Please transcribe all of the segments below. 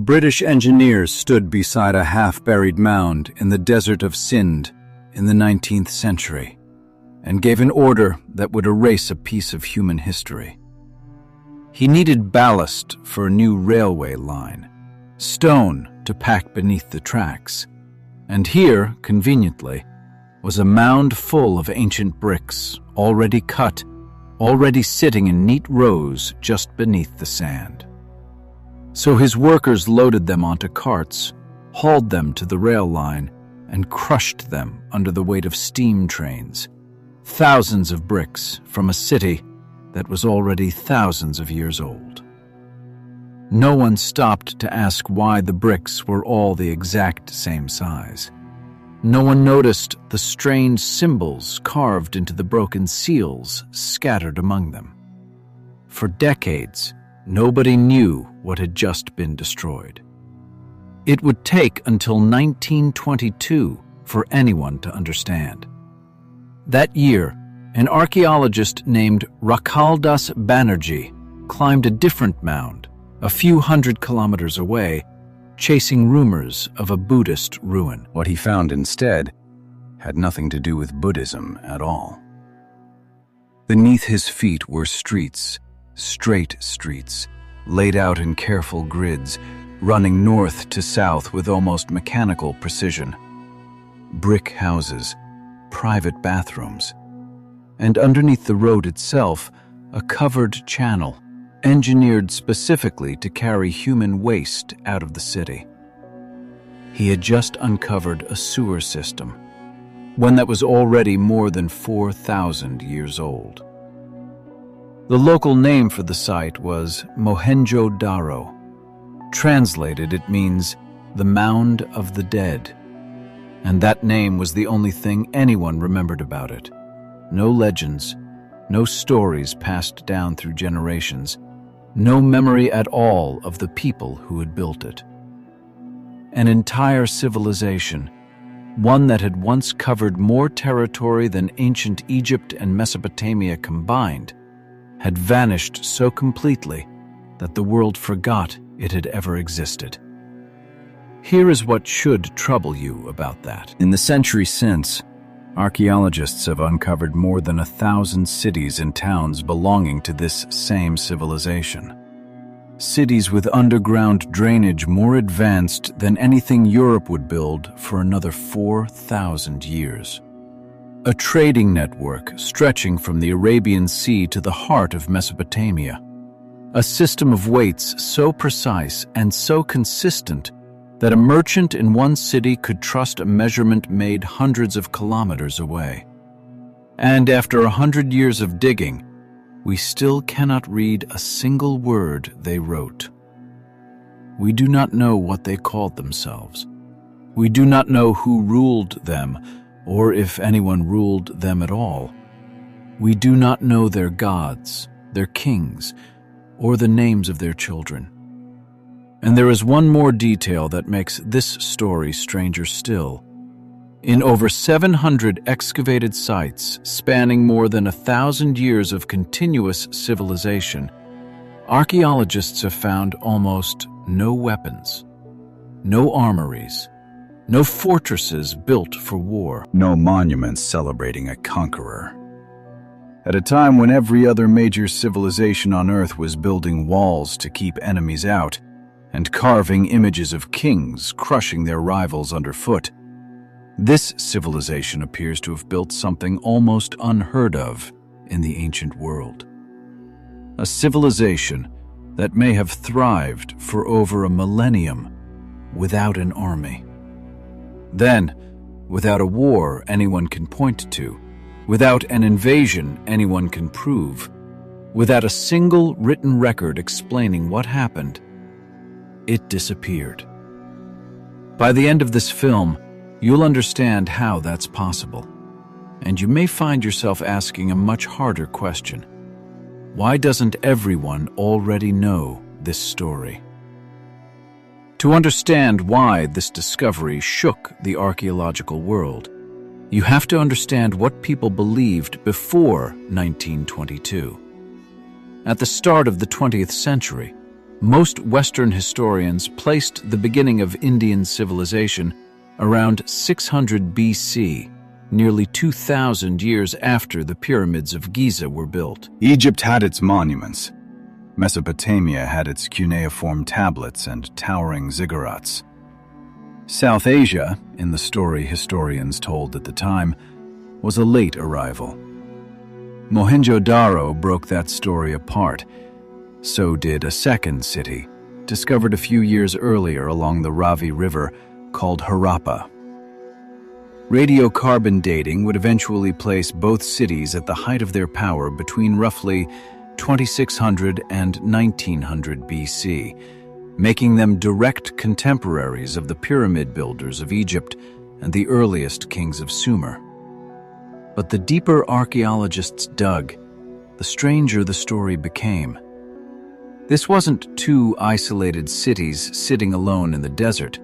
British engineer stood beside a half-buried mound in the desert of Sind in the 19th century and gave an order that would erase a piece of human history. He needed ballast for a new railway line, stone to pack beneath the tracks, and here, conveniently, was a mound full of ancient bricks, already cut, already sitting in neat rows just beneath the sand. So his workers loaded them onto carts, hauled them to the rail line, and crushed them under the weight of steam trains. Thousands of bricks from a city that was already thousands of years old. No one stopped to ask why the bricks were all the exact same size. No one noticed the strange symbols carved into the broken seals scattered among them. For decades, nobody knew what had just been destroyed. It would take until 1922 for anyone to understand. That year, an archaeologist named Rakaldas Banerjee climbed a different mound a few hundred kilometers away, chasing rumors of a Buddhist ruin. What he found instead had nothing to do with Buddhism at all. Beneath his feet were streets, straight streets, laid out in careful grids, running north to south with almost mechanical precision. Brick houses, private bathrooms, and underneath the road itself, a covered channel, engineered specifically to carry human waste out of the city. He had just uncovered a sewer system, one that was already more than 4,000 years old. The local name for the site was Mohenjo-Daro. Translated, it means the Mound of the Dead. And that name was the only thing anyone remembered about it. No legends, no stories passed down through generations, no memory at all of the people who had built it. An entire civilization, one that had once covered more territory than ancient Egypt and Mesopotamia combined, had vanished so completely that the world forgot it had ever existed. Here is what should trouble you about that. In the century since, archaeologists have uncovered more than 1,000 cities and towns belonging to this same civilization. Cities with underground drainage more advanced than anything Europe would build for another 4,000 years. A trading network stretching from the Arabian Sea to the heart of Mesopotamia. A system of weights so precise and so consistent that a merchant in one city could trust a measurement made hundreds of kilometers away. And after 100 years of digging, we still cannot read a single word they wrote. We do not know what they called themselves. We do not know who ruled them, or if anyone ruled them at all. We do not know their gods, their kings, or the names of their children. And there is one more detail that makes this story stranger still. In over 700 excavated sites spanning more than 1,000 years of continuous civilization, archaeologists have found almost no weapons, no armories, no fortresses built for war, no monuments celebrating a conqueror. At a time when every other major civilization on Earth was building walls to keep enemies out, and carving images of kings crushing their rivals underfoot, this civilization appears to have built something almost unheard of in the ancient world. A civilization that may have thrived for over a millennium without an army. Then, without a war anyone can point to, without an invasion anyone can prove, without a single written record explaining what happened, it disappeared. By the end of this film, you'll understand how that's possible. And you may find yourself asking a much harder question. Why doesn't everyone already know this story? To understand why this discovery shook the archaeological world, you have to understand what people believed before 1922. At the start of the 20th century, Most Western historians placed the beginning of Indian civilization around 600 BC, nearly 2,000 years after the pyramids of Giza were built. Egypt had its monuments. Mesopotamia had its cuneiform tablets and towering ziggurats. South Asia, in the story historians told at the time, was a late arrival. Mohenjo-Daro broke that story apart. So did a second city, discovered a few years earlier along the Ravi River, called Harappa. Radiocarbon dating would eventually place both cities at the height of their power between roughly 2600 and 1900 BC, making them direct contemporaries of the pyramid builders of Egypt and the earliest kings of Sumer. But the deeper archaeologists dug, the stranger the story became. This wasn't two isolated cities sitting alone in the desert.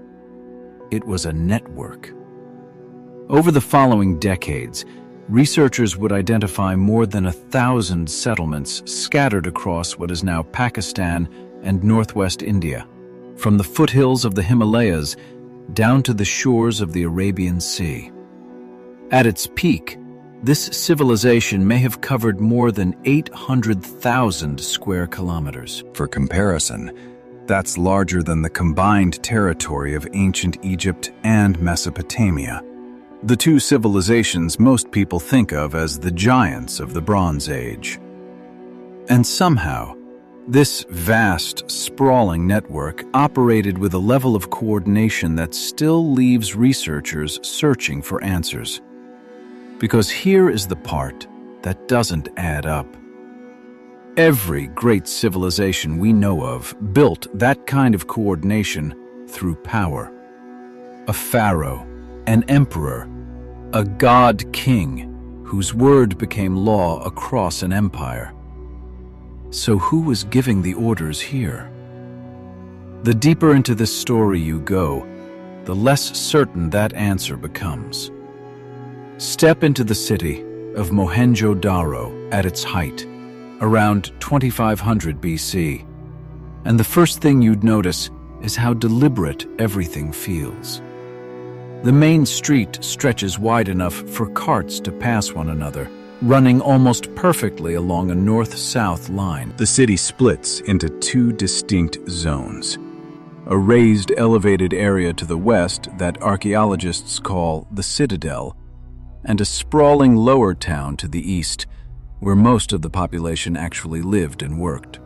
It was a network. Over the following decades, researchers would identify more than 1,000 settlements scattered across what is now Pakistan and northwest India, from the foothills of the Himalayas down to the shores of the Arabian Sea. At its peak, this civilization may have covered more than 800,000 square kilometers. For comparison, that's larger than the combined territory of ancient Egypt and Mesopotamia, the two civilizations most people think of as the giants of the Bronze Age. And somehow, this vast, sprawling network operated with a level of coordination that still leaves researchers searching for answers. Because here is the part that doesn't add up. Every great civilization we know of built that kind of coordination through power. A pharaoh, an emperor, a god-king whose word became law across an empire. So who was giving the orders here? The deeper into this story you go, the less certain that answer becomes. Step into the city of Mohenjo-Daro at its height, around 2500 BC, and the first thing you'd notice is how deliberate everything feels. The main street stretches wide enough for carts to pass one another, running almost perfectly along a north-south line. The city splits into two distinct zones. A raised, elevated area to the west that archaeologists call the Citadel, and a sprawling lower town to the east, where most of the population actually lived and worked.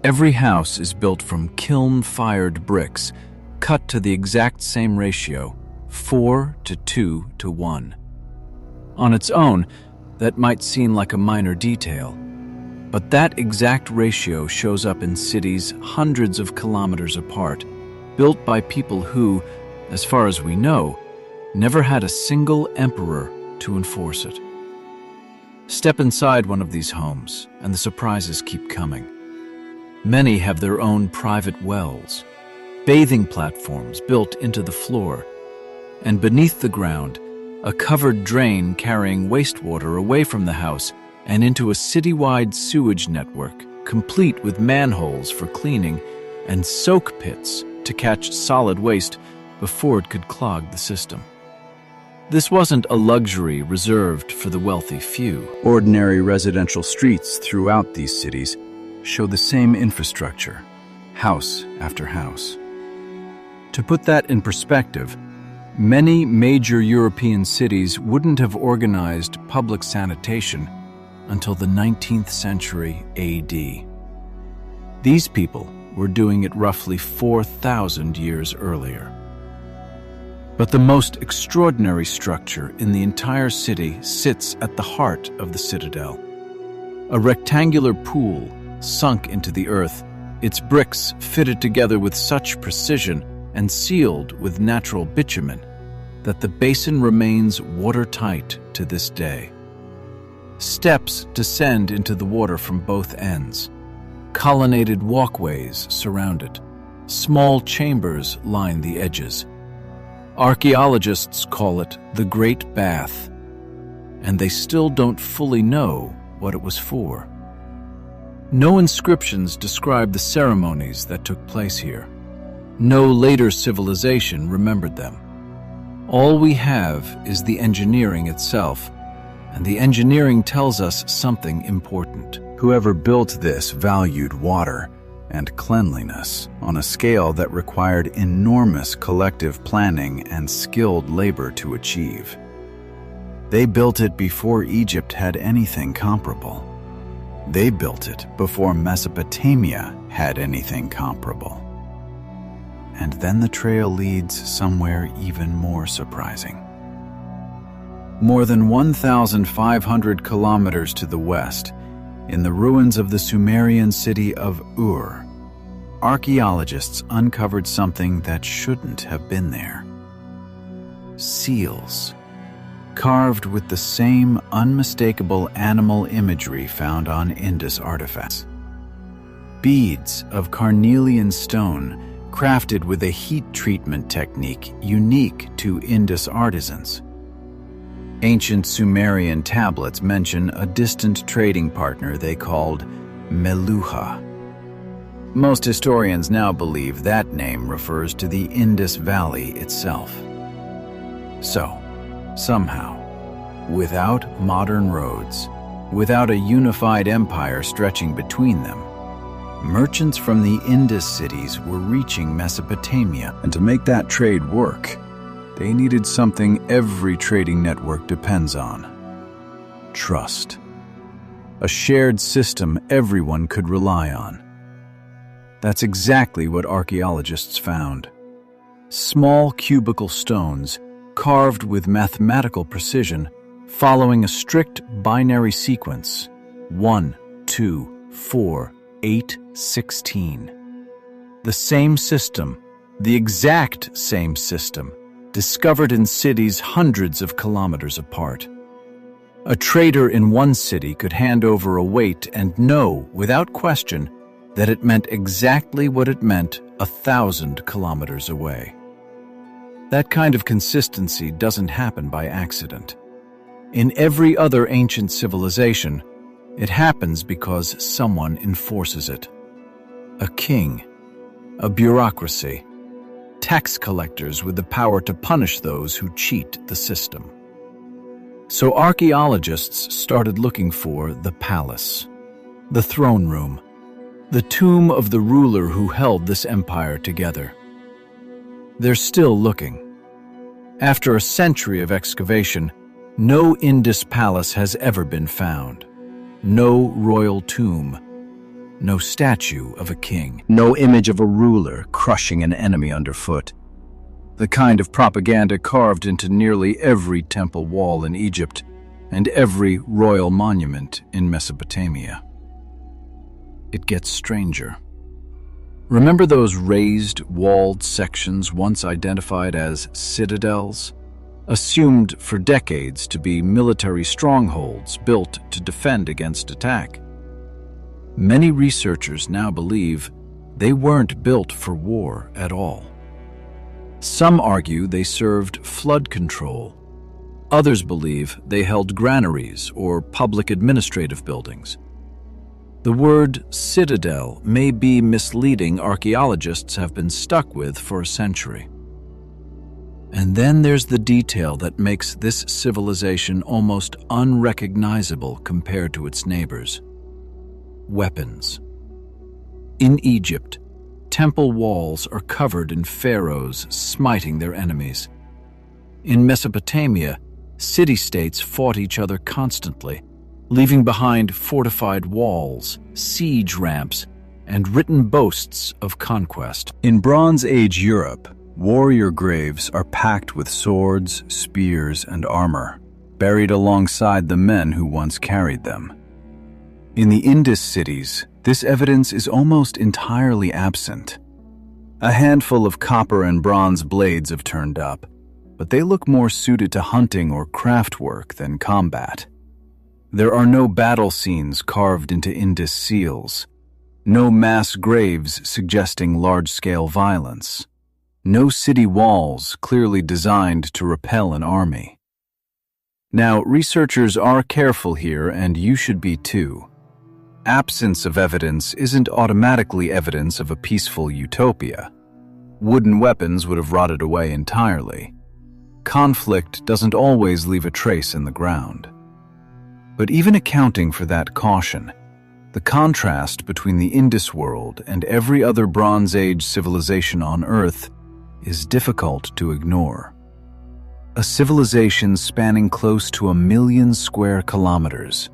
Every house is built from kiln-fired bricks, cut to the exact same ratio, 4 to 2 to 1. On its own, that might seem like a minor detail, but that exact ratio shows up in cities hundreds of kilometers apart, built by people who, as far as we know, never had a single emperor to enforce it. Step inside one of these homes, and the surprises keep coming. Many have their own private wells, bathing platforms built into the floor, and beneath the ground, a covered drain carrying wastewater away from the house and into a citywide sewage network, complete with manholes for cleaning and soak pits to catch solid waste before it could clog the system. This wasn't a luxury reserved for the wealthy few. Ordinary residential streets throughout these cities show the same infrastructure, house after house. To put that in perspective, many major European cities wouldn't have organized public sanitation until the 19th century AD. These people were doing it roughly 4,000 years earlier. But the most extraordinary structure in the entire city sits at the heart of the citadel. A rectangular pool sunk into the earth, its bricks fitted together with such precision and sealed with natural bitumen that the basin remains watertight to this day. Steps descend into the water from both ends. Colonnaded walkways surround it. Small chambers line the edges. Archaeologists call it the Great Bath, and they still don't fully know what it was for. No inscriptions describe the ceremonies that took place here. No later civilization remembered them. All we have is the engineering itself, and the engineering tells us something important. Whoever built this valued water and cleanliness on a scale that required enormous collective planning and skilled labor to achieve. They built it before Egypt had anything comparable. They built it before Mesopotamia had anything comparable. And then the trail leads somewhere even more surprising. More than 1,500 kilometers to the west, in the ruins of the Sumerian city of Ur, archaeologists uncovered something that shouldn't have been there. Seals, carved with the same unmistakable animal imagery found on Indus artifacts. Beads of carnelian stone crafted with a heat treatment technique unique to Indus artisans. Ancient Sumerian tablets mention a distant trading partner they called Meluha. Most historians now believe that name refers to the Indus Valley itself. So, somehow, without modern roads, without a unified empire stretching between them, merchants from the Indus cities were reaching Mesopotamia. And to make that trade work, they needed something every trading network depends on: trust. A shared system everyone could rely on. That's exactly what archaeologists found. Small cubical stones carved with mathematical precision, following a strict binary sequence: 1, 2, 4, 8, 16. The same system, the exact same system, discovered in cities hundreds of kilometers apart. A trader in one city could hand over a weight and know, without question, that it meant exactly what it meant 1,000 kilometers away. That kind of consistency doesn't happen by accident. In every other ancient civilization, it happens because someone enforces it. A king, a bureaucracy, tax collectors with the power to punish those who cheat the system. So archaeologists started looking for the palace, the throne room, the tomb of the ruler who held this empire together. They're still looking. After a century of excavation, no Indus palace has ever been found. No royal tomb, no statue of a king, no image of a ruler crushing an enemy underfoot. The kind of propaganda carved into nearly every temple wall in Egypt and every royal monument in Mesopotamia. It gets stranger. Remember those raised, walled sections once identified as citadels? Assumed for decades to be military strongholds built to defend against attack. Many researchers now believe they weren't built for war at all. Some argue they served flood control. Others believe they held granaries or public administrative buildings. The word citadel may be misleading. Archaeologists have been stuck with for a century. And then there's the detail that makes this civilization almost unrecognizable compared to its neighbors: weapons. In Egypt, temple walls are covered in pharaohs smiting their enemies. In Mesopotamia, city-states fought each other constantly, leaving behind fortified walls, siege ramps, and written boasts of conquest. In Bronze Age Europe, warrior graves are packed with swords, spears, and armor, buried alongside the men who once carried them. In the Indus cities, this evidence is almost entirely absent. A handful of copper and bronze blades have turned up, but they look more suited to hunting or craft work than combat. There are no battle scenes carved into Indus seals, no mass graves suggesting large-scale violence, no city walls clearly designed to repel an army. Now, researchers are careful here, and you should be too. Absence of evidence isn't automatically evidence of a peaceful utopia. Wooden weapons would have rotted away entirely. Conflict doesn't always leave a trace in the ground. But even accounting for that caution, the contrast between the Indus world and every other Bronze Age civilization on Earth is difficult to ignore. A civilization spanning close to 1 million square kilometers,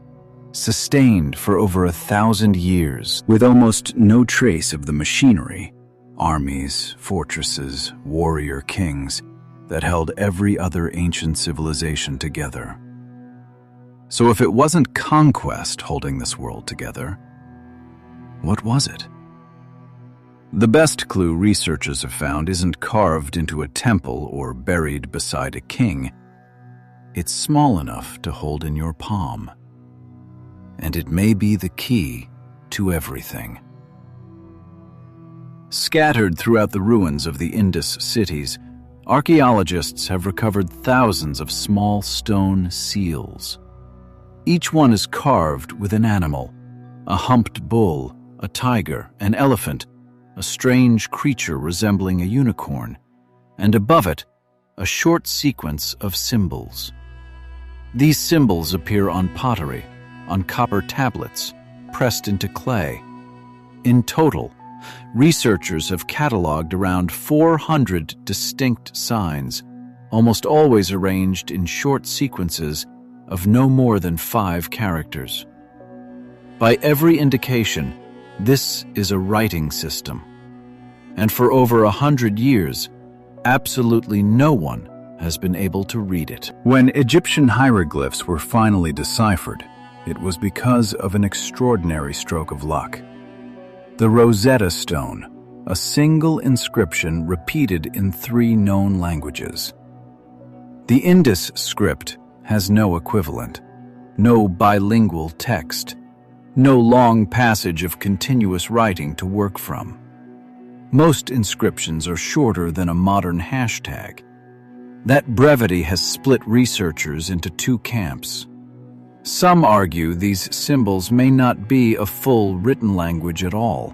sustained for over 1,000 years, with almost no trace of the machinery, armies, fortresses, warrior kings that held every other ancient civilization together. So if it wasn't conquest holding this world together, what was it? The best clue researchers have found isn't carved into a temple or buried beside a king. It's small enough to hold in your palm. And it may be the key to everything. Scattered throughout the ruins of the Indus cities, archaeologists have recovered thousands of small stone seals. Each one is carved with an animal: a humped bull, a tiger, an elephant, a strange creature resembling a unicorn, and above it, a short sequence of symbols. These symbols appear on pottery, on copper tablets, pressed into clay. In total, researchers have cataloged around 400 distinct signs, almost always arranged in short sequences of no more than 5 characters. By every indication, this is a writing system. And for over 100 years, absolutely no one has been able to read it. When Egyptian hieroglyphs were finally deciphered, it was because of an extraordinary stroke of luck. The Rosetta Stone, a single inscription repeated in 3 known languages. The Indus script has no equivalent, no bilingual text, no long passage of continuous writing to work from. Most inscriptions are shorter than a modern hashtag. That brevity has split researchers into 2 camps. Some argue these symbols may not be a full written language at all,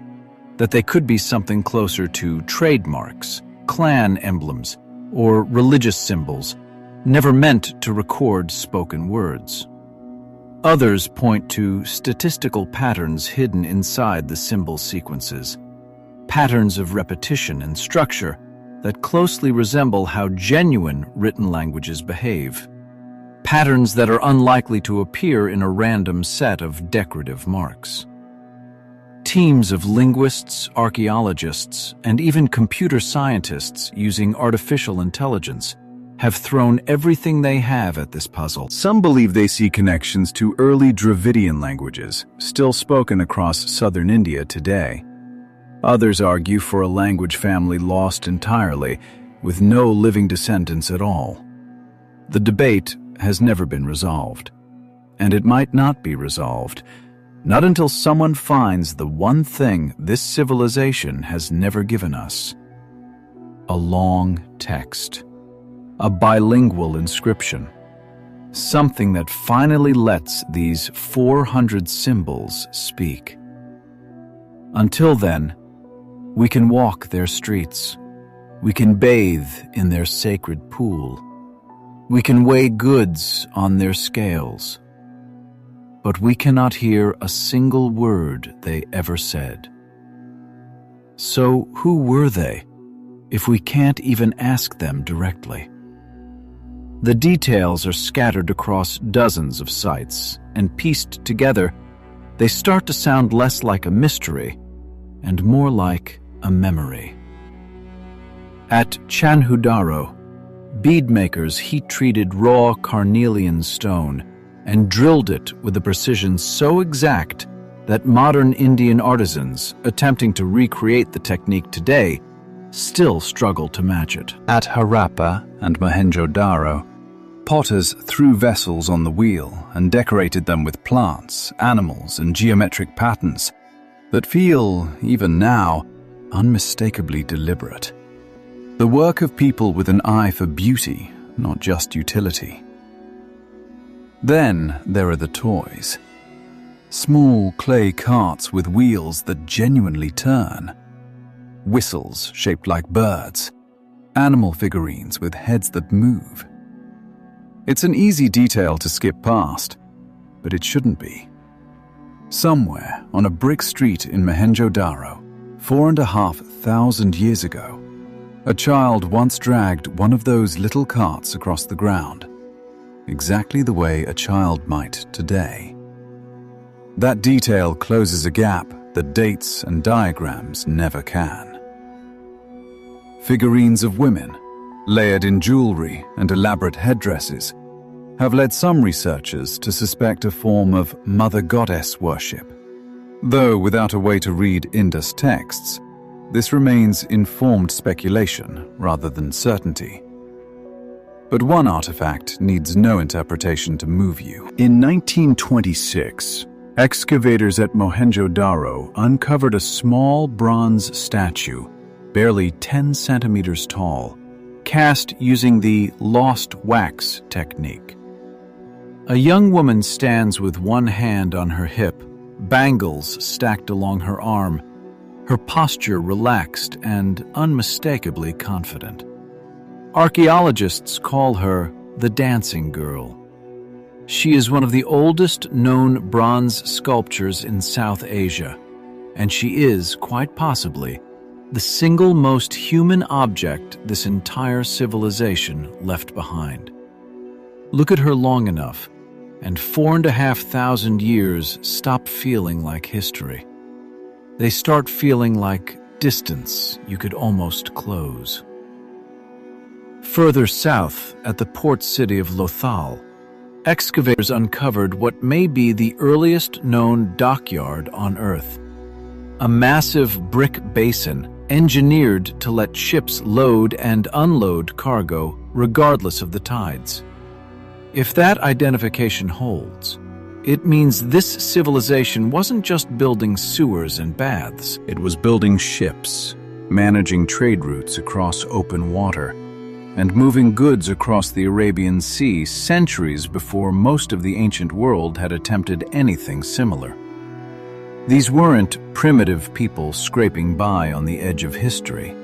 that they could be something closer to trademarks, clan emblems, or religious symbols, never meant to record spoken words. Others point to statistical patterns hidden inside the symbol sequences, patterns of repetition and structure that closely resemble how genuine written languages behave. Patterns that are unlikely to appear in a random set of decorative marks. Teams of linguists, archaeologists, and even computer scientists using artificial intelligence have thrown everything they have at this puzzle. Some believe they see connections to early Dravidian languages, still spoken across southern India today. Others argue for a language family lost entirely, with no living descendants at all. The debate has never been resolved, and it might not be resolved, not until someone finds the one thing this civilization has never given us: a long text, a bilingual inscription, something that finally lets these 400 symbols speak. Until then, we can walk their streets, we can bathe in their sacred pool, we can weigh goods on their scales, but we cannot hear a single word they ever said. So who were they, if we can't even ask them directly? The details are scattered across dozens of sites, and pieced together, they start to sound less like a mystery and more like a memory. At Chanhudaro, beadmakers heat-treated raw carnelian stone and drilled it with a precision so exact that modern Indian artisans, attempting to recreate the technique today, still struggle to match it. At Harappa and Mohenjo-Daro, potters threw vessels on the wheel and decorated them with plants, animals, and geometric patterns that feel, even now, unmistakably deliberate. The work of people with an eye for beauty, not just utility. Then there are the toys. Small clay carts with wheels that genuinely turn. Whistles shaped like birds. Animal figurines with heads that move. It's an easy detail to skip past, but it shouldn't be. Somewhere on a brick street in Mohenjo-Daro, 4,500 years ago, a child once dragged one of those little carts across the ground, exactly the way a child might today. That detail closes a gap that dates and diagrams never can. Figurines of women, layered in jewelry and elaborate headdresses, have led some researchers to suspect a form of mother goddess worship. Though without a way to read Indus texts, this remains informed speculation rather than certainty. But one artifact needs no interpretation to move you. In 1926, excavators at Mohenjo-Daro uncovered a small bronze statue, barely 10 centimeters tall, cast using the lost wax technique. A young woman stands with one hand on her hip, bangles stacked along her arm, her posture relaxed and unmistakably confident. Archaeologists call her the dancing girl. She is one of the oldest known bronze sculptures in South Asia, and she is, quite possibly, the single most human object this entire civilization left behind. Look at her long enough, and 4,500 years stop feeling like history. They start feeling like distance you could almost close. Further south, at the port city of Lothal, excavators uncovered what may be the earliest known dockyard on Earth. A massive brick basin engineered to let ships load and unload cargo regardless of the tides. If that identification holds, it means this civilization wasn't just building sewers and baths. It was building ships, managing trade routes across open water, and moving goods across the Arabian Sea centuries before most of the ancient world had attempted anything similar. These weren't primitive people scraping by on the edge of history.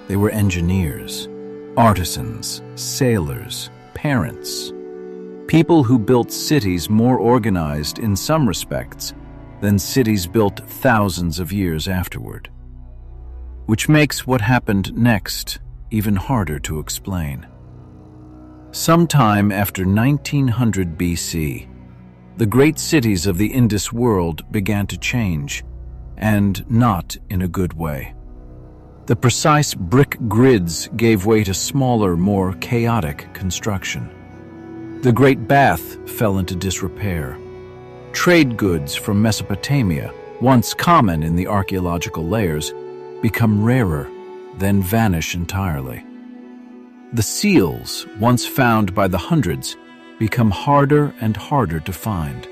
They were engineers, artisans, sailors, parents. People who built cities more organized in some respects than cities built thousands of years afterward. Which makes what happened next even harder to explain. Sometime after 1900 BC, the great cities of the Indus world began to change, and not in a good way. The precise brick grids gave way to smaller, more chaotic construction. The Great Bath fell into disrepair. Trade goods from Mesopotamia, once common in the archaeological layers, become rarer, then vanish entirely. The seals, once found by the hundreds, become harder and harder to find.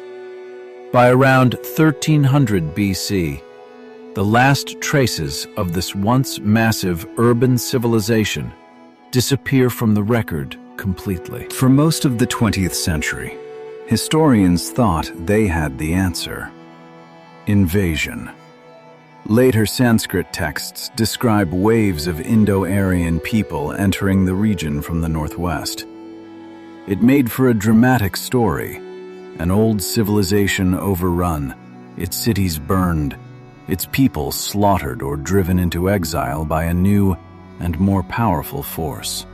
By around 1300 BC, the last traces of this once massive urban civilization disappear from the record completely. For most of the 20th century, historians thought they had the answer: invasion. Later Sanskrit texts describe waves of Indo-Aryan people entering the region from the northwest. It made for a dramatic story: an old civilization overrun, its cities burned, its people slaughtered or driven into exile by a new and more powerful force.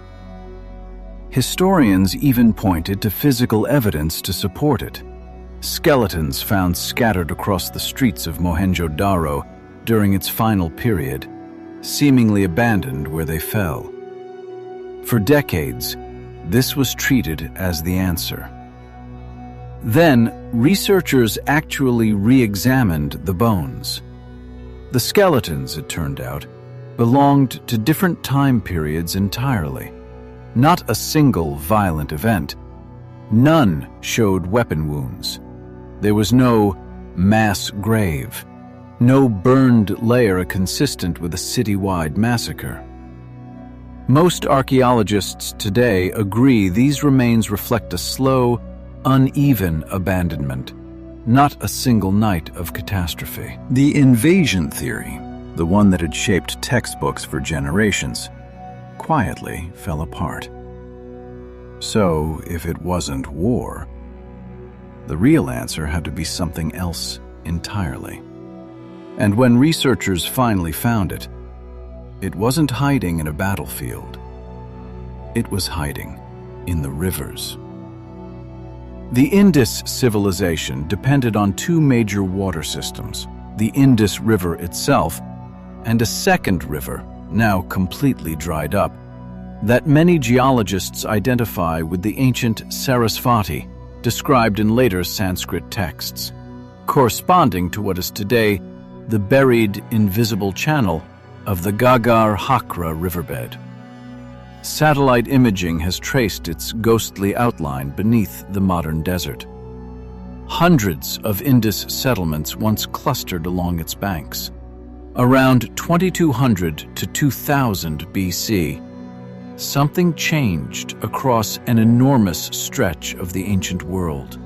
Historians even pointed to physical evidence to support it. Skeletons found scattered across the streets of Mohenjo-Daro during its final period, seemingly abandoned where they fell. For decades, this was treated as the answer. Then, researchers actually re-examined the bones. The skeletons, it turned out, belonged to different time periods entirely. Not a single violent event. None showed weapon wounds. There was no mass grave, no burned layer consistent with a citywide massacre. Most archaeologists today agree these remains reflect a slow, uneven abandonment, not a single night of catastrophe. The invasion theory, the one that had shaped textbooks for generations, quietly fell apart. So, if it wasn't war, the real answer had to be something else entirely. And when researchers finally found it, it wasn't hiding in a battlefield. It was hiding in the rivers. The Indus civilization depended on two major water systems, the Indus River itself and a second river, now completely dried up, that many geologists identify with the ancient Sarasvati, described in later Sanskrit texts, corresponding to what is today the buried invisible channel of the Ghaggar-Hakra riverbed. Satellite imaging has traced its ghostly outline beneath the modern desert. Hundreds of Indus settlements once clustered along its banks. Around 2200 to 2000 BC, something changed across an enormous stretch of the ancient world.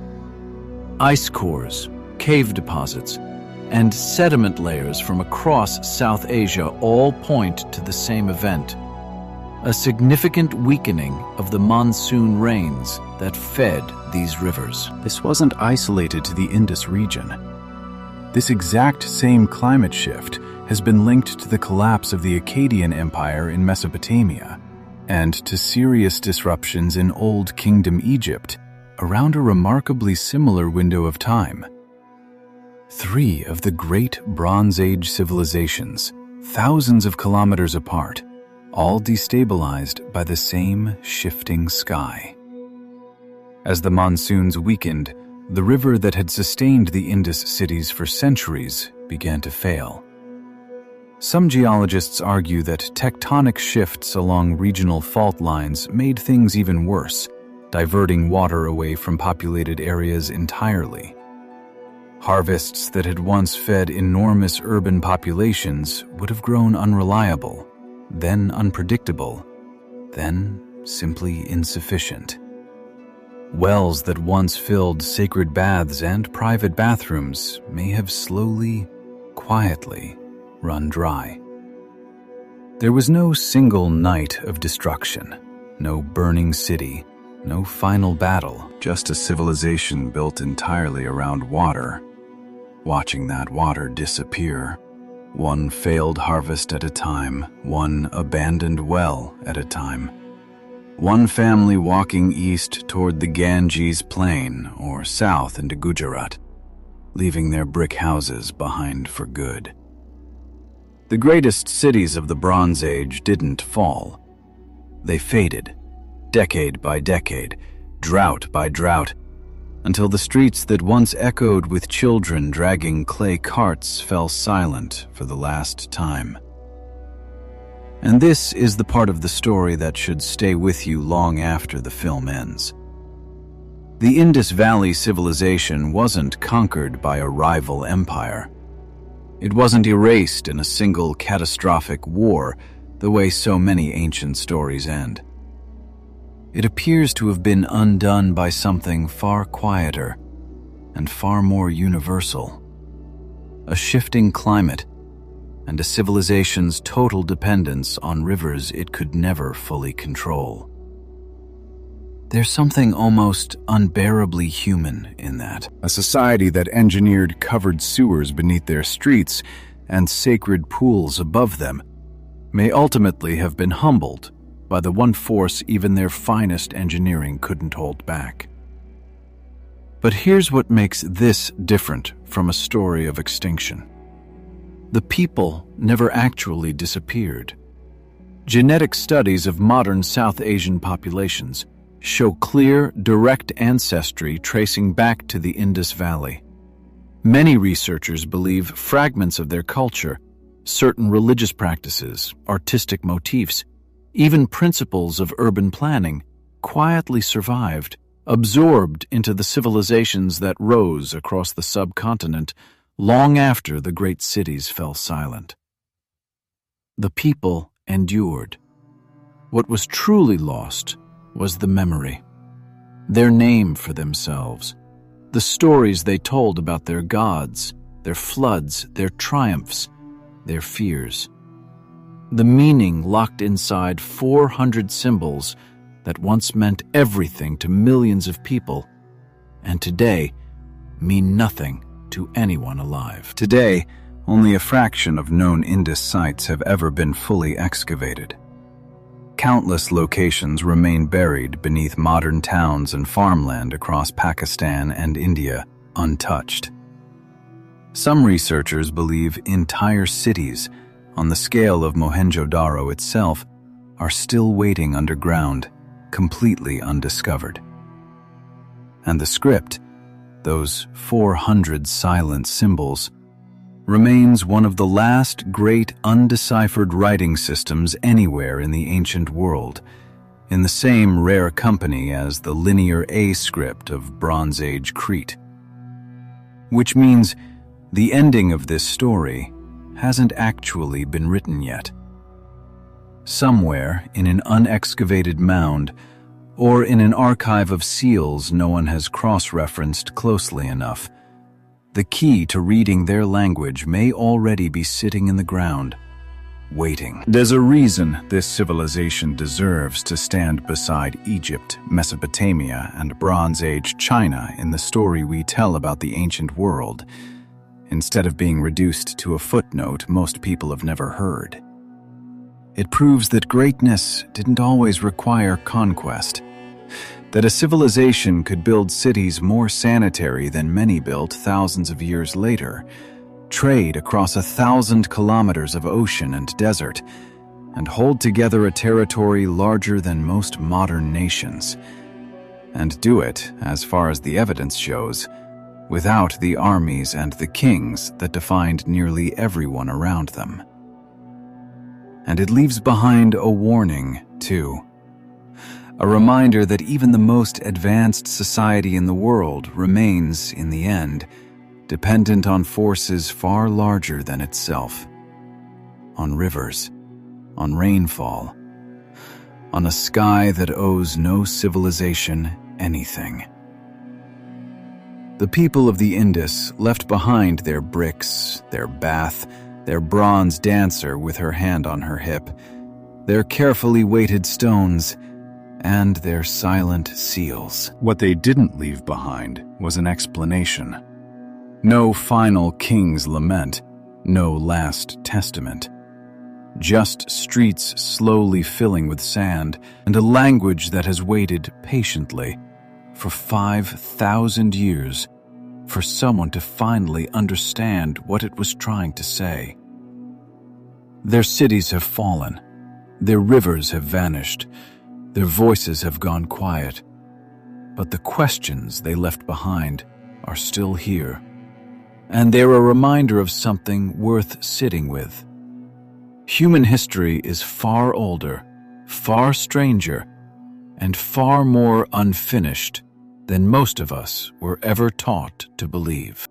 Ice cores, cave deposits, and sediment layers from across South Asia all point to the same event: a significant weakening of the monsoon rains that fed these rivers. This wasn't isolated to the Indus region. This exact same climate shift has been linked to the collapse of the Akkadian Empire in Mesopotamia and to serious disruptions in Old Kingdom Egypt around a remarkably similar window of time. Three of the great Bronze Age civilizations, thousands of kilometers apart, all destabilized by the same shifting sky. As the monsoons weakened, the river that had sustained the Indus cities for centuries began to fail. Some geologists argue that tectonic shifts along regional fault lines made things even worse, diverting water away from populated areas entirely. Harvests that had once fed enormous urban populations would have grown unreliable, then unpredictable, then simply insufficient. Wells that once filled sacred baths and private bathrooms may have slowly, quietly run dry. There was no single night of destruction, no burning city, no final battle, just a civilization built entirely around water, watching that water disappear, one failed harvest at a time, one abandoned well at a time. One family walking east toward the Ganges plain or south into Gujarat, leaving their brick houses behind for good. The greatest cities of the Bronze Age didn't fall. They faded, decade by decade, drought by drought, until the streets that once echoed with children dragging clay carts fell silent for the last time. And this is the part of the story that should stay with you long after the film ends. The Indus Valley Civilization wasn't conquered by a rival empire. It wasn't erased in a single catastrophic war, the way so many ancient stories end. It appears to have been undone by something far quieter and far more universal: a shifting climate and a civilization's total dependence on rivers it could never fully control. There's something almost unbearably human in that. A society that engineered covered sewers beneath their streets and sacred pools above them may ultimately have been humbled by the one force even their finest engineering couldn't hold back. But here's what makes this different from a story of extinction. The people never actually disappeared. Genetic studies of modern South Asian populations show clear, direct ancestry tracing back to the Indus Valley. Many researchers believe fragments of their culture, certain religious practices, artistic motifs, even principles of urban planning, quietly survived, absorbed into the civilizations that rose across the subcontinent long after the great cities fell silent. The people endured. What was truly lost was the memory, their name for themselves, The stories they told about their gods, their floods, their triumphs, their fears. The meaning locked inside 400 symbols that once meant everything to millions of people, and today mean nothing to anyone alive. Today, only a fraction of known Indus sites have ever been fully excavated. Countless locations remain buried beneath modern towns and farmland across Pakistan and India, untouched. Some researchers believe entire cities, on the scale of Mohenjo-Daro itself, are still waiting underground, completely undiscovered. And the script, those 400 silent symbols, remains one of the last great undeciphered writing systems anywhere in the ancient world, in the same rare company as the Linear A script of Bronze Age Crete. Which means the ending of this story hasn't actually been written yet. Somewhere in an unexcavated mound, or in an archive of seals no one has cross-referenced closely enough, the key to reading their language may already be sitting in the ground, waiting. There's a reason this civilization deserves to stand beside Egypt, Mesopotamia, and Bronze Age China in the story we tell about the ancient world, instead of being reduced to a footnote most people have never heard. It proves that greatness didn't always require conquest, that a civilization could build cities more sanitary than many built thousands of years later, trade across 1,000 kilometers of ocean and desert, and hold together a territory larger than most modern nations, and do it, as far as the evidence shows, without the armies and the kings that defined nearly everyone around them. And it leaves behind a warning, too. A reminder that even the most advanced society in the world remains, in the end, dependent on forces far larger than itself. On rivers, on rainfall, on a sky that owes no civilization anything. The people of the Indus left behind their bricks, their bath, their bronze dancer with her hand on her hip, their carefully weighted stones, and their silent seals. What they didn't leave behind was an explanation. No final king's lament, no last testament. Just streets slowly filling with sand, and a language that has waited patiently for 5,000 years for someone to finally understand what it was trying to say. Their cities have fallen, their rivers have vanished, their voices have gone quiet, but the questions they left behind are still here, and they're a reminder of something worth sitting with. Human history is far older, far stranger, and far more unfinished than most of us were ever taught to believe.